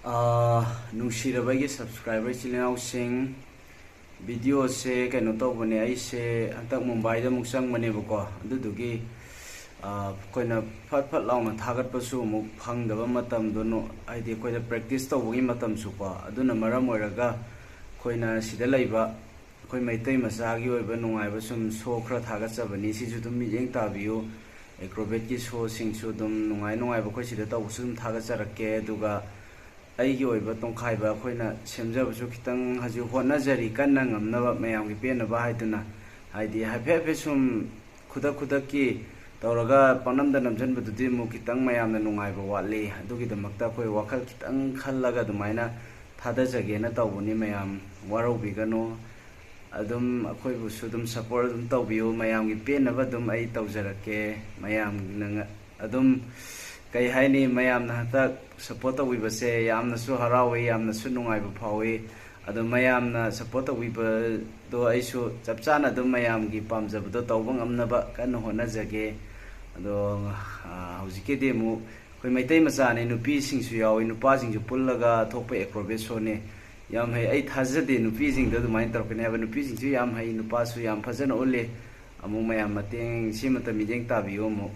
ꯅꯨꯡꯁꯤꯔꯕꯒꯤ subscriber ꯏꯆꯤꯜ-ꯏꯅꯥꯎꯁꯤꯡ ꯚꯤꯗꯤꯑꯣꯁꯦ ꯀꯩꯅꯣ ꯇꯧꯕꯅꯦ ꯑꯩꯁꯦ ꯍꯟꯇꯛ ꯃꯨꯝꯕꯥꯏꯗ ꯑꯃꯨꯛ ꯆꯪꯕꯅꯦꯕꯀꯣ ꯑꯗꯨꯗꯨꯒꯤ ꯑꯩꯈꯣꯏꯅ ꯐꯠ ꯂꯥꯎꯅ ꯊꯥꯒꯠꯄꯁꯨ ꯑꯃꯨꯛ ꯐꯪꯗꯕ ꯃꯇꯝꯗꯣ ꯍꯥꯏꯗꯤ ꯑꯩꯈꯣꯏꯗ ꯄ꯭ꯔꯦꯛꯇꯤꯁ ꯇꯧꯕꯒꯤ ꯃꯇꯝꯁꯨꯀꯣ ꯑꯗꯨꯅ ꯃꯔꯝ ꯑꯣꯏꯔꯒ ꯑꯩꯈꯣꯏꯅ ꯁꯤꯗ ꯂꯩꯕ ꯑꯩꯈꯣꯏ ꯃꯩꯇꯩ ꯃꯆꯥꯒꯤ ꯑꯣꯏꯕ ꯅꯨꯡꯉꯥꯏꯕ ꯁꯨꯝ ꯁꯣ ꯈꯔ ꯊꯥꯒꯠꯆꯕꯅꯤ ꯁꯤꯁꯨ ꯑꯗꯨꯝ ꯃꯤꯠꯌꯦꯡ ꯇꯥꯕꯤꯌꯨ ꯑꯦꯀ꯭ꯔꯣꯕꯦꯠꯀꯤ ꯁꯣꯁꯤꯡꯁꯨ ꯑꯗꯨꯝ ꯅꯨꯡꯉꯥꯏꯕ ꯑꯩꯈꯣꯏ ꯁꯤꯗ ꯇꯧꯕꯁꯨ ꯑꯗꯨꯝ ꯊꯥꯒꯠꯆꯔꯛꯀꯦ ꯑꯗꯨꯒ ꯑꯩꯒꯤ ꯑꯣꯏꯕ ꯇꯣꯡꯈꯥꯏꯕ ꯑꯩꯈꯣꯏꯅ ꯁꯦꯝꯖꯕꯁꯨ ꯈꯤꯇꯪ ꯍꯧꯖꯤꯛ ꯍꯣꯠꯅꯖꯔꯤ ꯀꯟꯅ ꯉꯝꯅꯕ ꯃꯌꯥꯝꯒꯤ ꯄꯦꯟꯅꯕ ꯍꯥꯏꯗꯨꯅ ꯍꯥꯏꯗꯤ ꯍꯥꯏꯐꯦꯠ ꯁꯨꯝ ꯈꯨꯗꯛꯀꯤ ꯇꯧꯔꯒ ꯄꯪꯅꯝꯗ ꯅꯝꯁꯤꯟꯕꯗꯨꯗꯤ ꯑꯃꯨꯛ ꯈꯤꯇꯪ ꯃꯌꯥꯝꯅ ꯅꯨꯡꯉꯥꯏꯕ ꯋꯥꯠꯂꯤ ꯑꯗꯨꯒꯤꯗꯃꯛꯇ ꯑꯩꯈꯣꯏ ꯋꯥꯈꯜ ꯈꯤꯇꯪ ꯈꯜꯂꯒ ꯑꯗꯨꯃꯥꯏꯅ ꯊꯥꯗꯖꯒꯦꯅ ꯇꯧꯕꯅꯤ ꯃꯌꯥꯝ ꯋꯥꯔꯧꯕꯤꯒꯅꯨ ꯑꯗꯨꯝ ꯑꯩꯈꯣꯏꯕꯨꯁꯨ ꯑꯗꯨꯝ ꯁꯞꯄꯣꯔꯠ ꯑꯗꯨꯝ ꯇꯧꯕꯤꯌꯨ ꯃꯌꯥꯝꯒꯤ ꯄꯦꯟꯅꯕ ꯑꯗꯨꯝ ꯑꯩ ꯇꯧꯖꯔꯛꯀꯦ ꯃꯌꯥꯝꯅ ꯑꯗꯨꯝ ꯀꯩ ꯍꯥꯏꯅꯤ ꯃꯌꯥꯝꯅ ꯍꯟꯇꯛ ꯁꯞꯄꯣꯔꯠ ꯇꯧꯕꯤꯕꯁꯦ ꯌꯥꯝꯅꯁꯨ ꯍꯔꯥꯎꯏ ꯌꯥꯝꯅꯁꯨ ꯅꯨꯡꯉꯥꯏꯕ ꯐꯥꯎꯏ ꯑꯗꯣ ꯃꯌꯥꯝꯅ ꯁꯞꯄꯣꯔꯠ ꯇꯧꯕꯤꯕꯗꯣ ꯑꯩꯁꯨ ꯆꯞ ꯆꯥꯅ ꯑꯗꯨم ꯃꯌꯥꯝꯒꯤ ꯄꯥꯝꯖꯕꯗꯣ ꯇꯧꯕ ꯉꯝꯅꯕ ꯀꯟꯅ ꯍꯣꯠꯅꯖꯒꯦ ꯑꯗꯣ ꯍꯧꯖꯤꯛꯀꯤꯗꯤ ꯑꯃꯨꯛ ꯑꯩꯈꯣꯏ ꯃꯩꯇꯩ ꯃꯆꯥꯅꯤ ꯅꯨꯄꯤꯁꯤꯡꯁꯨ ꯌꯥꯎꯏ ꯅꯨꯄꯥꯁꯤꯡꯁꯨ ꯄꯨꯜꯂꯒ ꯊꯣꯛꯄ ꯑꯦꯀ꯭ꯔꯣꯕꯦꯠ ꯁꯣꯅꯤ ꯌꯥꯝ ꯍꯩ ꯑꯩ ꯊꯥꯖꯗꯦ ꯅꯨꯄꯤꯁꯤꯡꯗꯣ ꯑꯗꯨꯃꯥꯏꯅ ꯇꯧꯔꯛꯀꯅꯤ ꯍꯥꯏꯕ ꯅꯨꯄꯤꯁꯤꯡꯁꯨ ꯌꯥꯝ ꯍꯩ ꯅꯨꯄꯥꯁꯨ ꯌꯥꯝ ꯐꯖꯅ ꯎꯠꯂꯤ ꯑꯃꯨꯛ ꯃꯌꯥꯝ ꯃꯇꯦꯡ ꯁꯤꯃꯇ ꯃꯤꯠꯌꯦꯡ ꯇꯥꯕꯤꯌꯨ ꯑꯃꯨꯛ